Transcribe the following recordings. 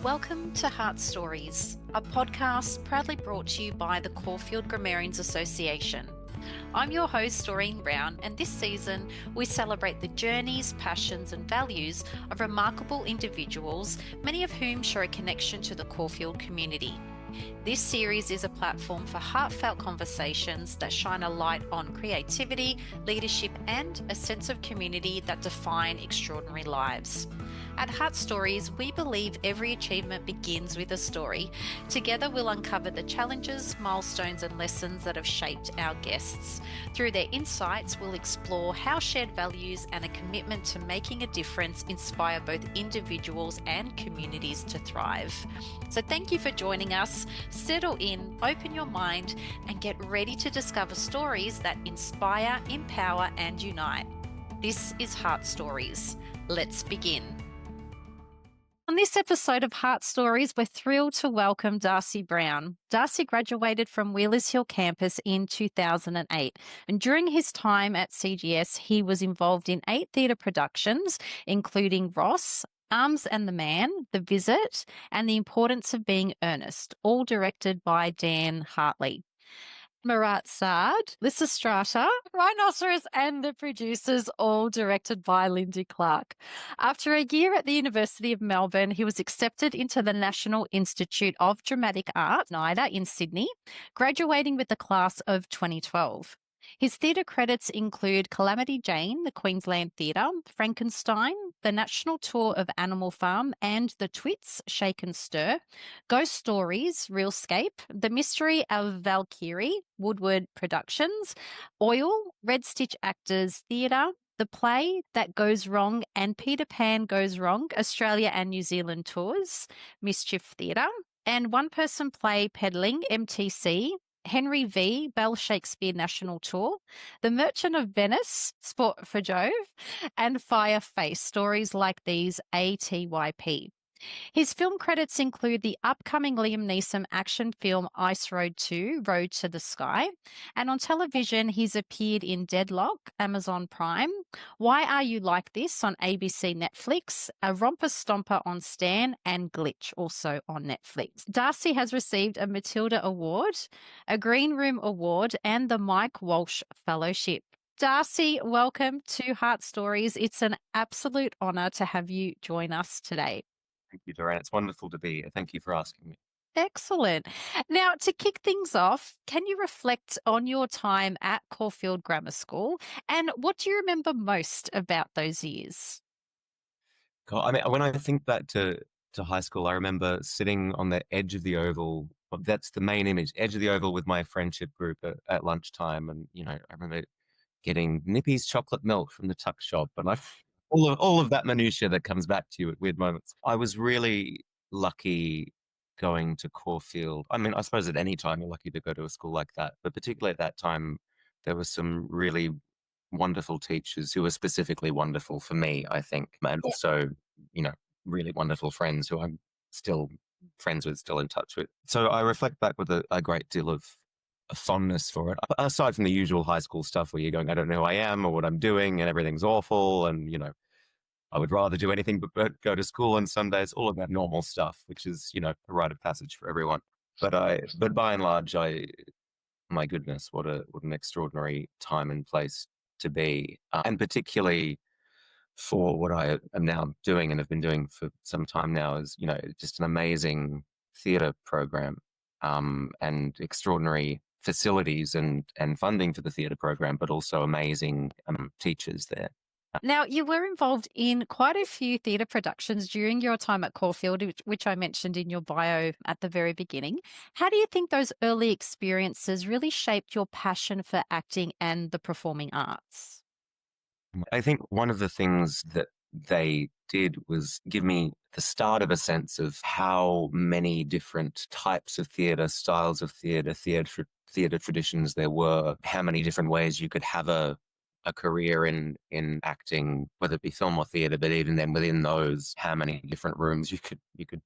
Welcome to Heart Stories, a podcast proudly brought to you by the Caulfield Grammarians Association. I'm your host, Darcy Brown, and this season we celebrate the journeys, passions, and values of remarkable individuals, many of whom share a connection to the Caulfield community. This series is a platform for heartfelt conversations that shine a light on creativity, leadership, and a sense of community that define extraordinary lives. At Heart Stories, we believe every achievement begins with a story. Together, we'll uncover the challenges, milestones, and lessons that have shaped our guests. Through their insights, we'll explore how shared values and a commitment to making a difference inspire both individuals and communities to thrive. So thank you for joining us. Settle in, open your mind, and get ready to discover stories that inspire, empower, and unite. This is Heart Stories. Let's begin. On this episode of Heart Stories, we're thrilled to welcome Darcy Brown. Darcy graduated from Wheelers Hill campus in 2008, and during his time at CGS, he was involved in 8 theatre productions, including Ross, Arms and the Man, The Visit, and The Importance of Being Earnest, all directed by Dan Hartley. Marat Sard, Lysistrata, Rhinoceros, and the producers, all directed by Lyndy, Clarke. After a year at the University of Melbourne, he was accepted into the National Institute of Dramatic Art, NIDA, in Sydney, graduating with the class of 2012. His theatre credits include Calamity Jane, the Queensland Theatre, Frankenstein, the National Tour of Animal Farm and the Twits, Shake and Stir, Ghost Stories, Realscape, The Mystery of Valkyrie, Woodward Productions, Oil, Red Stitch Actors Theatre, The Play That Goes Wrong and Peter Pan Goes Wrong, Australia and New Zealand Tours, Mischief Theatre, and one-person play Peddling, MTC, Henry V, Bell Shakespeare National Tour, The Merchant of Venice, Sport for Jove, and Fire Face, stories like these, ATYP. His film credits include the upcoming Liam Neeson action film Ice Road 2, Road to the Sky. And on television, he's appeared in Deadlock, Amazon Prime, Why Are You Like This on ABC Netflix, A Romper Stomper on Stan, and Glitch, also on Netflix. Darcy has received a Matilda Award, a Green Room Award, and the Mike Walsh Fellowship. Darcy, welcome to Heart Stories. It's an absolute honour to have you join us today. Thank you, Doreen. It's wonderful to be here. Thank you for asking me. Excellent. Now, to kick things off, can you reflect on your time at Caulfield Grammar School and what do you remember most about those years? God, I mean, when I think back to high school, I remember sitting on the edge of the oval. Well, that's the main image, edge of the oval with my friendship group at lunchtime. And, I remember getting Nippy's chocolate milk from the tuck shop. And all of that minutiae that comes back to you at weird moments. I was really lucky going to Caulfield. I mean, I suppose at any time you're lucky to go to a school like that, but particularly at that time, there were some really wonderful teachers who were specifically wonderful for me, I think, and also, really wonderful friends who I'm still friends with, still in touch with. So I reflect back with a great deal of a fondness for it. Aside from the usual high school stuff where you're going, I don't know who I am or what I'm doing and everything's awful and, I would rather do anything but go to school on Sundays, all of that normal stuff, which is, a rite of passage for everyone. But by and large, my goodness, what an extraordinary time and place to be. And particularly for what I am now doing and have been doing for some time now is, just an amazing theatre program and extraordinary facilities and funding for the theatre program, but also amazing teachers there. Now, you were involved in quite a few theatre productions during your time at Caulfield, which I mentioned in your bio at the very beginning. How do you think those early experiences really shaped your passion for acting and the performing arts? I think one of the things that they did was give me the start of a sense of how many different types of theatre, styles of theatre traditions there were, how many different ways you could have a career in acting, whether it be film or theatre, but even then within those, how many different rooms you could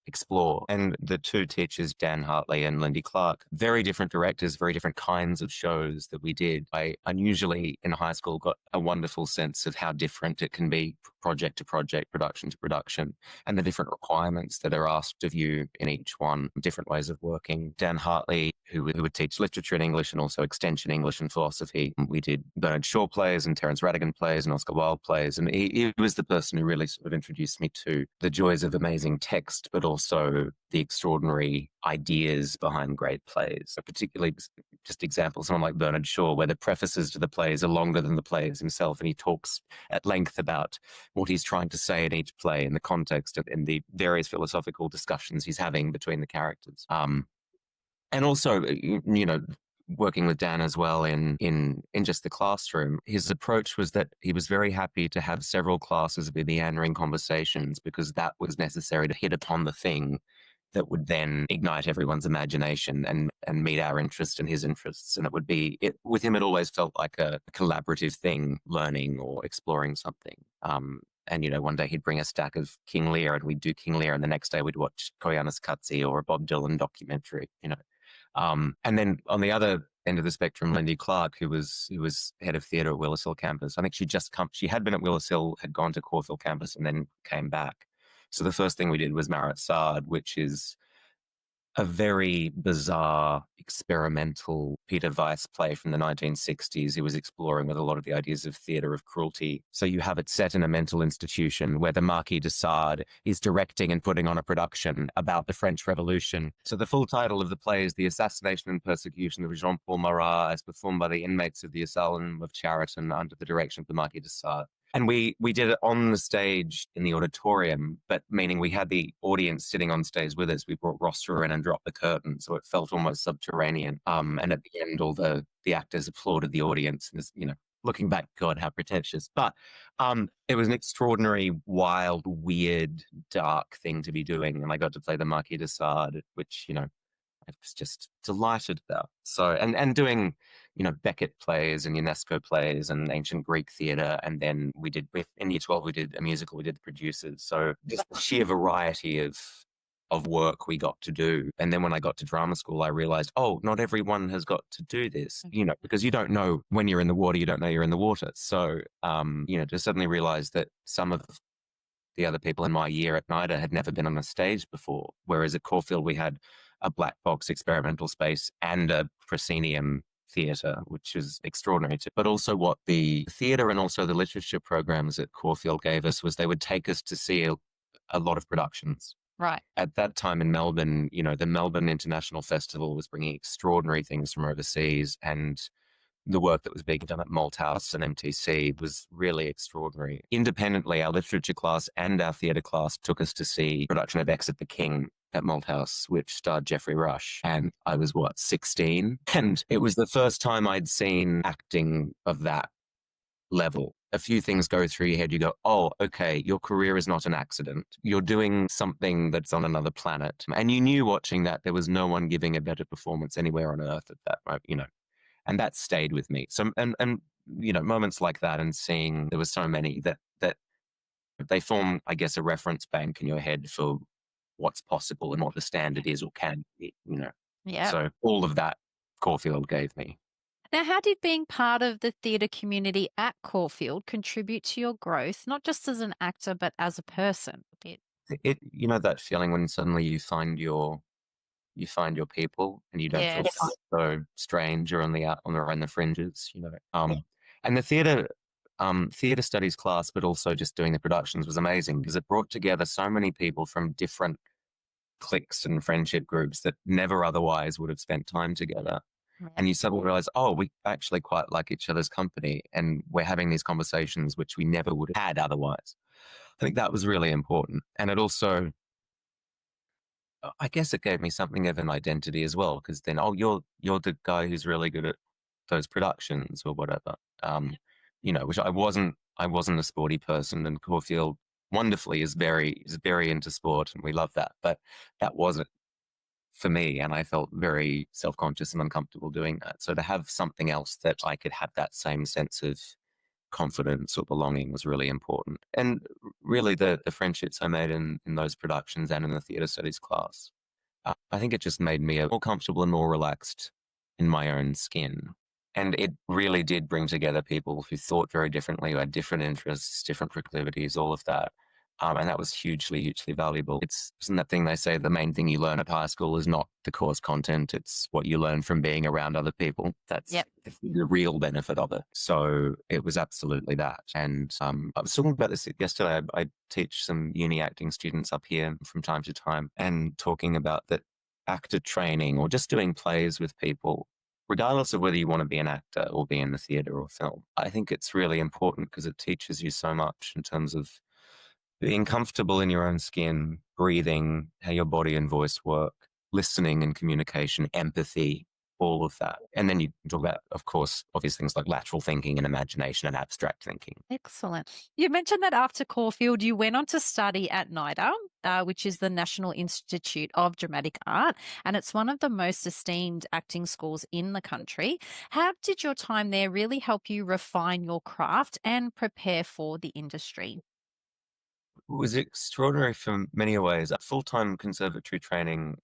explore. And the two teachers, Dan Hartley and Lyndy Clarke, very different directors, very different kinds of shows that we did. I unusually in high school got a wonderful sense of how different it can be project to project, production to production, and the different requirements that are asked of you in each one, different ways of working. Dan Hartley, who would teach literature and English and also extension English and philosophy. We did Bernard Shaw plays and Terence Rattigan plays and Oscar Wilde plays. And he was the person who really sort of introduced me to the joys of amazing text, but also the extraordinary ideas behind great plays. So particularly just examples, someone like Bernard Shaw, where the prefaces to the plays are longer than the plays himself. And he talks at length about what he's trying to say in each play in the context of in the various philosophical discussions he's having between the characters. And also, working with Dan as well in just the classroom, his approach was that he was very happy to have several classes with meandering conversations because that was necessary to hit upon the thing that would then ignite everyone's imagination and meet our interest and his interests. And with him, it always felt like a collaborative thing, learning or exploring something. And, one day he'd bring a stack of King Lear and we'd do King Lear, and the next day we'd watch Koyaanisqatsi Cutsy or a Bob Dylan documentary, And then on the other end of the spectrum, Lyndy Clarke, who was head of theatre at Willis Hill campus. I think she had been at Willis Hill, had gone to Caulfield campus and then came back. So the first thing we did was Marat Sard, which is a very bizarre, experimental Peter Weiss play from the 1960s. He was exploring with a lot of the ideas of theatre of cruelty. So you have it set in a mental institution where the Marquis de Sade is directing and putting on a production about the French Revolution. So the full title of the play is The Assassination and Persecution of Jean-Paul Marat, as performed by the inmates of the Asylum of Chariton under the direction of the Marquis de Sade. And we did it on the stage in the auditorium, but meaning we had the audience sitting on stage with us. We brought roster in and dropped the curtain, so it felt almost subterranean. And at the end, all the actors applauded the audience. And looking back, God, how pretentious. But it was an extraordinary, wild, weird, dark thing to be doing. And I got to play the Marquis de Sade, which, I was just delighted about. So, and doing, Beckett plays and UNESCO plays and ancient Greek theatre. And then in year 12, we did a musical, we did The Producers. So just the sheer variety of work we got to do. And then when I got to drama school, I realized, not everyone has got to do this, because you don't know when you're in the water, you don't know you're in the water. So, to suddenly realize that some of the other people in my year at NIDA had never been on a stage before. Whereas at Caulfield, we had a black box experimental space and a proscenium theatre, which is extraordinary too. But also what the theatre and also the literature programs at Caulfield gave us was they would take us to see a lot of productions. Right. At that time in Melbourne, the Melbourne International Festival was bringing extraordinary things from overseas, and the work that was being done at Malthouse and MTC was really extraordinary. Independently, our literature class and our theatre class took us to see production of Exit the King at Malthouse, which starred Geoffrey Rush. And I was, 16? And it was the first time I'd seen acting of that level. A few things go through your head. You go, oh, okay, your career is not an accident. You're doing something that's on another planet. And you knew watching that there was no one giving a better performance anywhere on earth at that moment, and that stayed with me. So, and moments like that, and seeing there were so many that they form, I guess, a reference bank in your head for what's possible and what the standard is or can be, Yeah. So all of that Caulfield gave me. Now, how did being part of the theatre community at Caulfield contribute to your growth, not just as an actor, but as a person? That feeling when suddenly you find your people and you don't feel so strange or on the fringes, And the theatre studies class, but also just doing the productions was amazing because it brought together so many people from different cliques and friendship groups that never otherwise would have spent time together. Yeah. And you suddenly realize, we actually quite like each other's company and we're having these conversations which we never would have had otherwise. I think that was really important. And it also, I guess it gave me something of an identity as well, because then, you're the guy who's really good at those productions or whatever. Which I wasn't a sporty person, and Caulfield wonderfully is very into sport, and we love that. But that wasn't for me, and I felt very self-conscious and uncomfortable doing that. So to have something else that I could have that same sense of confidence or belonging was really important. And really the friendships I made in those productions and in the theatre studies class, I think it just made me more comfortable and more relaxed in my own skin. And it really did bring together people who thought very differently, who had different interests, different proclivities, all of that. And that was hugely, hugely valuable. Isn't that thing they say, the main thing you learn at high school is not the course content, it's what you learn from being around other people. That's Yep. the real benefit of it. So it was absolutely that. And I was talking about this yesterday. I teach some uni acting students up here from time to time, and talking about that actor training or just doing plays with people, regardless of whether you want to be an actor or be in the theatre or film. I think it's really important because it teaches you so much in terms of being comfortable in your own skin, breathing, how your body and voice work, listening and communication, empathy, all of that. And then you talk about, of course, obvious things like lateral thinking and imagination and abstract thinking. Excellent. You mentioned that after Caulfield, you went on to study at NIDA, which is the National Institute of Dramatic Art, and it's one of the most esteemed acting schools in the country. How did your time there really help you refine your craft and prepare for the industry? It was extraordinary for many ways. A full-time conservatory training,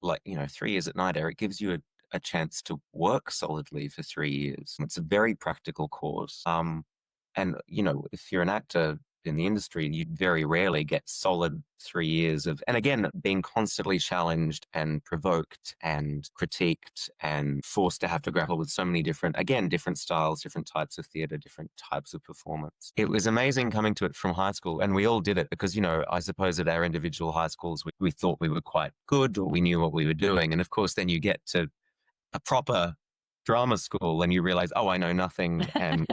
like, 3 years at NIDA, it gives you a chance to work solidly for 3 years. It's a very practical course. And, if you're an actor in the industry, you very rarely get solid 3 years of, and again, being constantly challenged and provoked and critiqued and forced to have to grapple with so many different styles, different types of theatre, different types of performance. It was amazing coming to it from high school. And we all did it because, I suppose at our individual high schools, we thought we were quite good or we knew what we were doing. And of course, then you get to a proper drama school and you realize, oh, I know nothing. And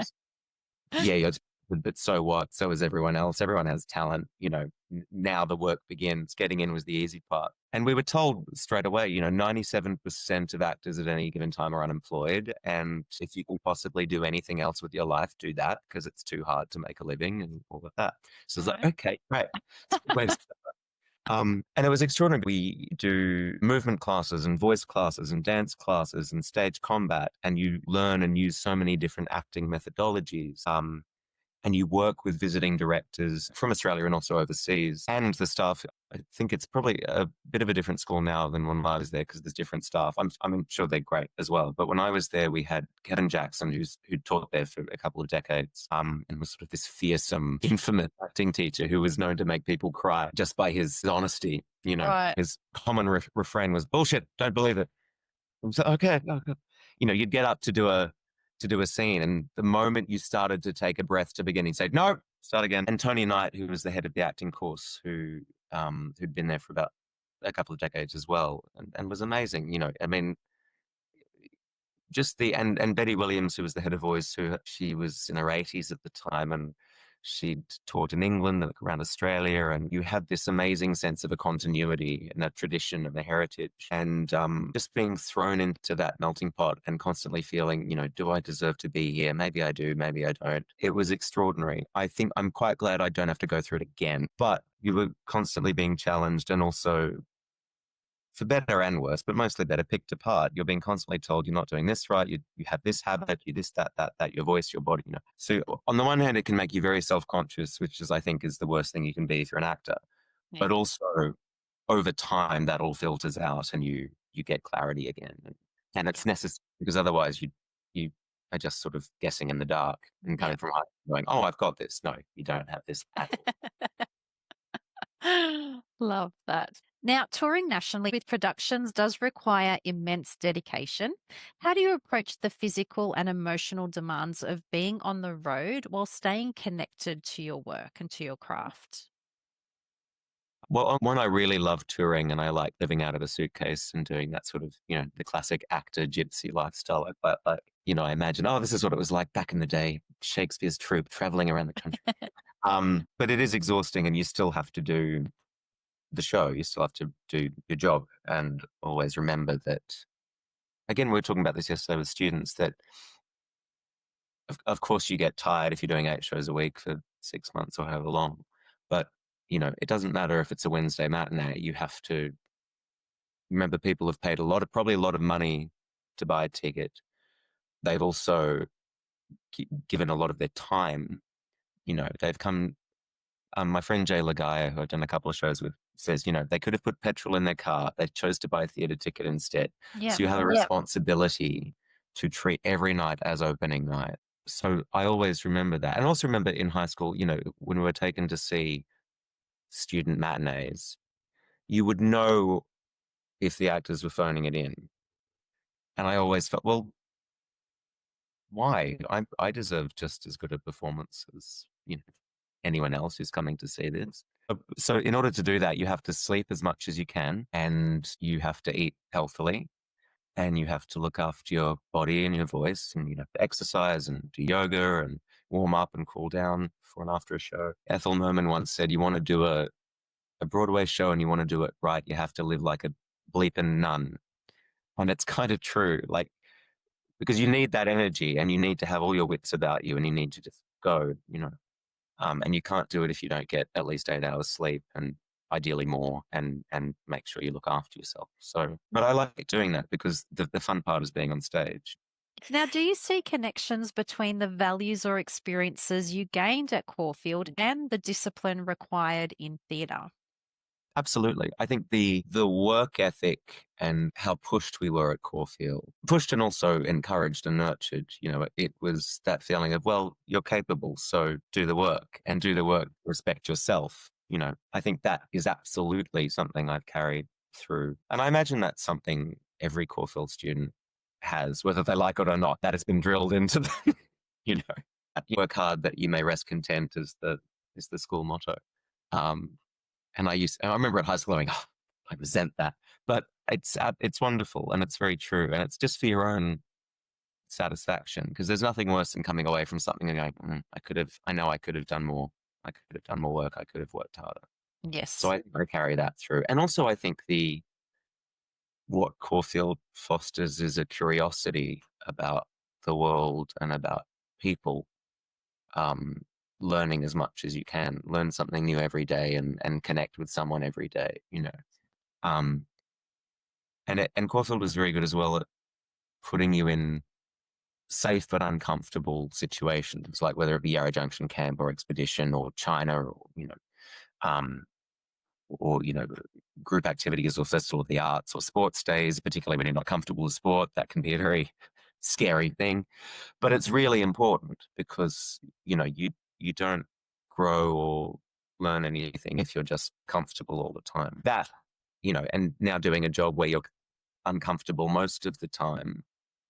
yeah, but so what? So is everyone else. Everyone has talent. Now the work begins. Getting in was the easy part. And we were told straight away, 97% of actors at any given time are unemployed. And if you can possibly do anything else with your life, do that because it's too hard to make a living and all of that. So it's like, okay, great. And it was extraordinary. We do movement classes and voice classes and dance classes and stage combat, and you learn and use so many different acting methodologies. And you work with visiting directors from Australia and also overseas. And the staff, I think it's probably a bit of a different school now than when I was there because there's different staff. I'm sure they're great as well. But when I was there, we had Kevin Jackson, who taught there for a couple of decades, and was sort of this fearsome, infamous acting teacher who was known to make people cry just by his honesty. Right. His common refrain was, "Bullshit, don't believe it." So, okay. You'd get up to do a scene, and the moment you started to take a breath to begin, he'd say, "No, start again." And Tony Knight, who was the head of the acting course, who'd been there for about a couple of decades as well, and was amazing. I mean, just and Betty Williams, who was the head of voice, she was in her 80s at the time, and she'd taught in England and around Australia, and you had this amazing sense of a continuity and a tradition and a heritage, and just being thrown into that melting pot and constantly feeling, do I deserve to be here? Maybe I do, maybe I don't. It was extraordinary. I think I'm quite glad I don't have to go through it again, but you were constantly being challenged and also, for better and worse, but mostly better, picked apart. You're being constantly told you're not doing this right. You have this habit, you this, that, your voice, your body, So on the one hand, it can make you very self-conscious, which I think is the worst thing you can be if you're an actor. Yeah. But also over time, that all filters out and you get clarity again. And it's necessary because otherwise you are just sort of guessing in the dark and coming from high going, oh, I've got this. No, you don't have this at all. Love that. Now, touring nationally with productions does require immense dedication. How do you approach the physical and emotional demands of being on the road while staying connected to your work and to your craft? Well, one, I really love touring and I like living out of a suitcase and doing that sort of, the classic actor gypsy lifestyle. I imagine, oh, this is what it was like back in the day, Shakespeare's troupe traveling around the country. But it is exhausting and you still have to do the show. You still have to do your job and always remember that, again, we were talking about this yesterday with students, that of course you get tired if you're doing 8 shows a week for 6 months or however long. But, it doesn't matter if it's a Wednesday matinee. You have to remember people have paid probably a lot of money to buy a ticket. They've also given a lot of their time. They've come. My friend Jay Lagaya, who I've done a couple of shows with, says, they could have put petrol in their car. They chose to buy a theatre ticket instead. Yeah. So you have a responsibility to treat every night as opening night. So I always remember that. And also remember in high school, when we were taken to see student matinees, you would know if the actors were phoning it in. And I always felt, well, why? I deserve just as good a performance as, anyone else who's coming to see this. So in order to do that, you have to sleep as much as you can, and you have to eat healthily, and you have to look after your body and your voice, and you have to exercise and do yoga and warm up and cool down before and after a show. Ethel Merman once said, you want to do a Broadway show and you want to do it right, you have to live like a bleeping nun. And it's kind of true, like, because you need that energy and you need to have all your wits about you and you need to just go, and you can't do it if you don't get at least 8 hours sleep, and ideally more, and make sure you look after yourself. So, but I like doing that because the fun part is being on stage. Now, do you see connections between the values or experiences you gained at Caulfield and the discipline required in theatre? Absolutely. I think the work ethic and how pushed we were at Caulfield, pushed and also encouraged and nurtured, it was that feeling of, well, you're capable, so do the work, and do the work, respect yourself. I think that is absolutely something I've carried through. And I imagine that's something every Caulfield student has, whether they like it or not. That has been drilled into them. you know, you work hard that you may rest content is the school motto. And I remember at high school going, oh, I resent that, but it's wonderful and it's very true, and it's just for your own satisfaction, because there's nothing worse than coming away from something and going, I know I could have done more. I could have done more work. I could have worked harder. So Yes. I carry that through. And also I think what Caulfield fosters is a curiosity about the world and about people. Learning as much as you can, learn something new every day, and connect with someone every day, Um, and Caulfield was very good as well at putting you in safe but uncomfortable situations, like whether it be Yarra Junction Camp or Expedition or China, or, um, or, group activities or Festival of the Arts or sports days, particularly when you're not comfortable with sport. That can be a very scary thing. But it's really important because, you don't grow or learn anything if you're just comfortable all the time. That, and now doing a job where you're uncomfortable most of the time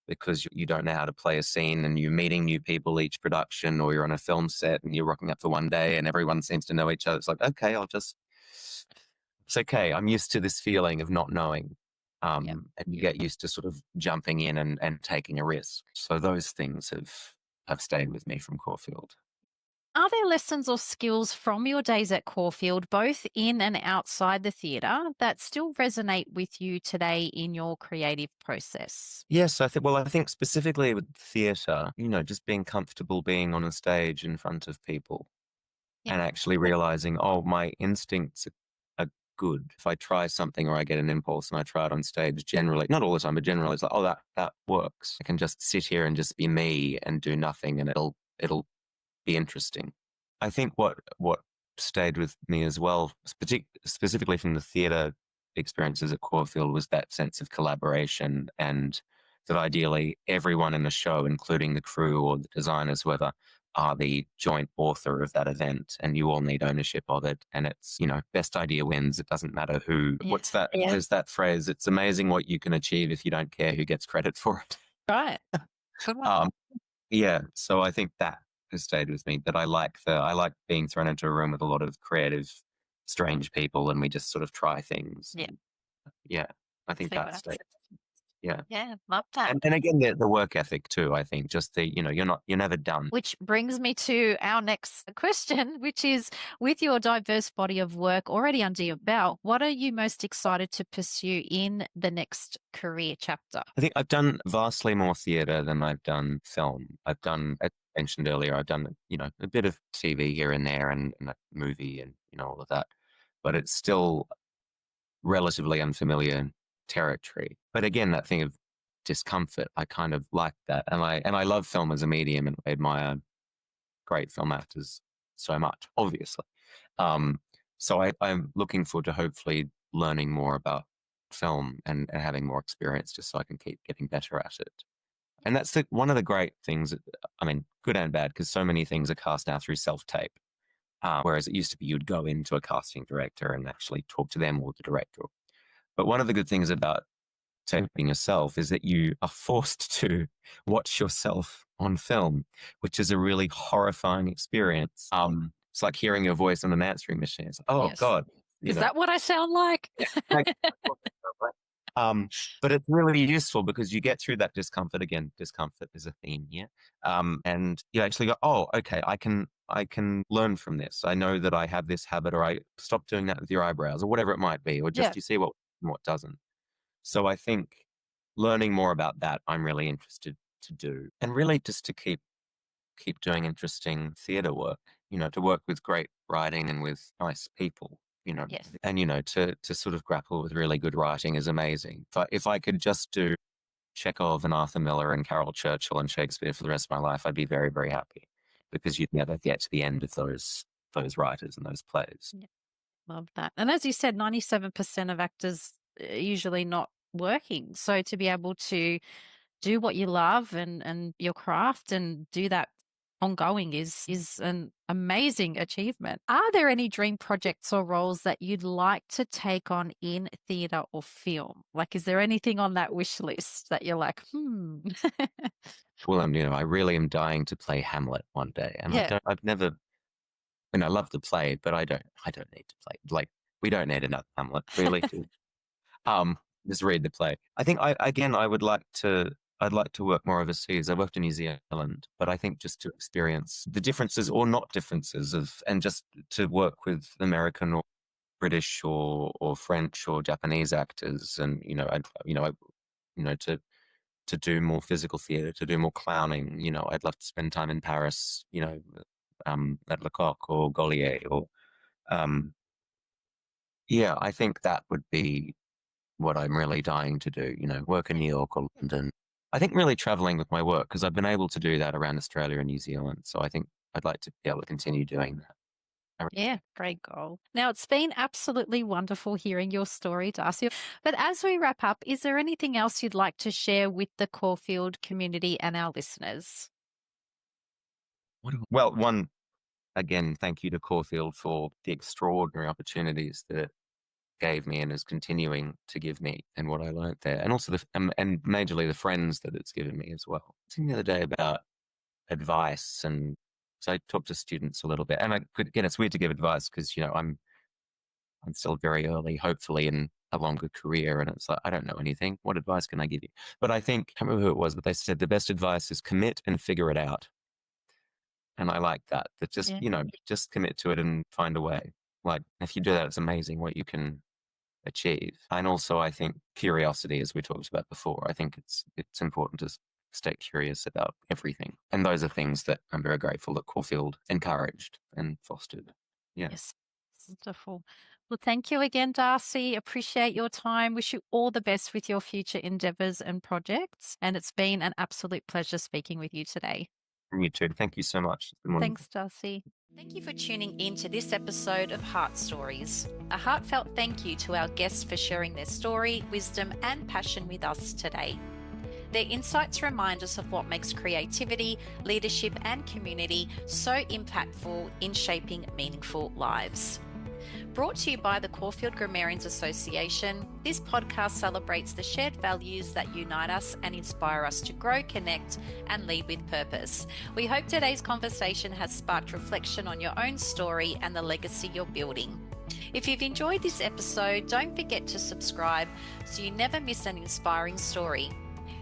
because you don't know how to play a scene, and you're meeting new people each production, or you're on a film set and you're rocking up for one day and everyone seems to know each other. It's like, okay, it's okay. I'm used to this feeling of not knowing. And you get used to sort of jumping in and taking a risk. So those things have stayed with me from Caulfield. Are there lessons or skills from your days at Caulfield, both in and outside the theatre, that still resonate with you today in your creative process? Yes, I think specifically with theatre, just being comfortable being on a stage in front of people, Yeah. and actually realizing, oh, my instincts are good. If I try something or I get an impulse and I try it on stage, generally, not all the time, but generally it's like, oh, that works. I can just sit here and just be me and do nothing, and it'll be interesting. I think what stayed with me as well, specifically from the theatre experiences at Caulfield, was that sense of collaboration, and that ideally everyone in the show, including the crew or the designers, whoever, are the joint author of that event, and you all need ownership of it. And it's, best idea wins. It doesn't matter who. Yeah. What's that? Yeah. There's that phrase. It's amazing what you can achieve if you don't care who gets credit for it. Right. Good one. Um, yeah, so I think that has stayed with me. That I like being thrown into a room with a lot of creative, strange people, and we just sort of try things. Yeah. Yeah, I think See what that happens. stayed. Yeah, Yeah, love that. and again the work ethic too. I think just you're never done. Which brings me to our next question, which is, with your diverse body of work already under your belt, what are you most excited to pursue in the next career chapter? I think I've done vastly more theatre than I've done film. I've done, as I mentioned earlier, I've done a bit of TV here and there, and a movie, and all of that, but it's still relatively unfamiliar territory. But again, that thing of discomfort. I kind of like that. And I love film as a medium, and I admire great film actors so much, obviously. So I'm looking forward to hopefully learning more about film and having more experience, just so I can keep getting better at it. And that's one of the great things, I mean, good and bad, because so many things are cast now through self-tape. Whereas it used to be you'd go into a casting director and actually talk to them or the director. But one of the good things about taping yourself is that you are forced to watch yourself on film, which is a really horrifying experience. It's like hearing your voice on an answering machine. It's like, oh, Yes. God. Is that what I sound like? But it's really useful because you get through that discomfort. Again, discomfort is a theme here. And you actually go, oh, okay, I can learn from this. I know that I have this habit, or I stop doing that with your eyebrows, or whatever it might be, or just you see what doesn't. So I think learning more about that, I'm really interested to do, and really just to keep doing interesting theatre work, to work with great writing and with nice people, Yes. and, to sort of grapple with really good writing is amazing. If I could just do Chekhov and Arthur Miller and Carol Churchill and Shakespeare for the rest of my life, I'd be very, very happy, because you'd never get to the end of those writers and those plays. Yeah. Love that. And as you said, 97% of actors are usually not working. So to be able to do what you love and your craft and do that ongoing is an amazing achievement. Are there any dream projects or roles that you'd like to take on in theatre or film? Like, is there anything on that wish list that you're like, Well, I really am dying to play Hamlet one day, and I've never. I love the play, but I don't need to play. Like, we don't need another Hamlet, really. Just read the play. I think I'd like to work more overseas. I worked in New Zealand, but I think just to experience the differences or not differences and just to work with American or British or French or Japanese actors, and to do more physical theatre, to do more clowning. I'd love to spend time in Paris. At Lecoq or Gaulier or I think that would be what I'm really dying to do, work in New York or London. I think really traveling with my work, because I've been able to do that around Australia and New Zealand. So I think I'd like to be able to continue doing that. Yeah, great goal. Now, it's been absolutely wonderful hearing your story, Darcy. But as we wrap up, is there anything else you'd like to share with the Caulfield community and our listeners? Well, again, thank you to Caulfield for the extraordinary opportunities that it gave me and is continuing to give me, and what I learned there, and also and majorly the friends that it's given me as well. I was the other day about advice, and so I talked to students a little bit, and again, it's weird to give advice because I'm still very early, hopefully, in a longer career, and it's like, I don't know anything. What advice can I give you? But I think, I can't remember who it was, but they said the best advice is commit and figure it out. And I like that just, just commit to it and find a way. Like, if you do that, it's amazing what you can achieve. And also, I think curiosity, as we talked about before, I think it's important to stay curious about everything. And those are things that I'm very grateful that Caulfield encouraged and fostered. Yeah. Yes. Wonderful. Well, thank you again, Darcy. Appreciate your time. Wish you all the best with your future endeavours and projects. And it's been an absolute pleasure speaking with you today. You too. Thank you so much. Thanks, Darcy. Thank you for tuning in to this episode of Heart Stories. A heartfelt thank you to our guests for sharing their story, wisdom, and passion with us today. Their insights remind us of what makes creativity, leadership, and community so impactful in shaping meaningful lives. Brought to you by the Caulfield Grammarians Association, this podcast celebrates the shared values that unite us and inspire us to grow, connect, and lead with purpose. We hope today's conversation has sparked reflection on your own story and the legacy you're building. If you've enjoyed this episode, don't forget to subscribe so you never miss an inspiring story.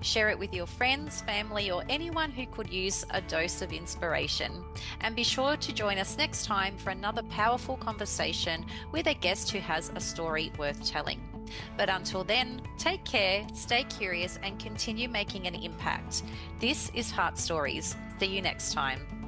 Share it with your friends, family, or anyone who could use a dose of inspiration. And be sure to join us next time for another powerful conversation with a guest who has a story worth telling. But until then, take care, stay curious, and continue making an impact. This is Heart Stories. See you next time.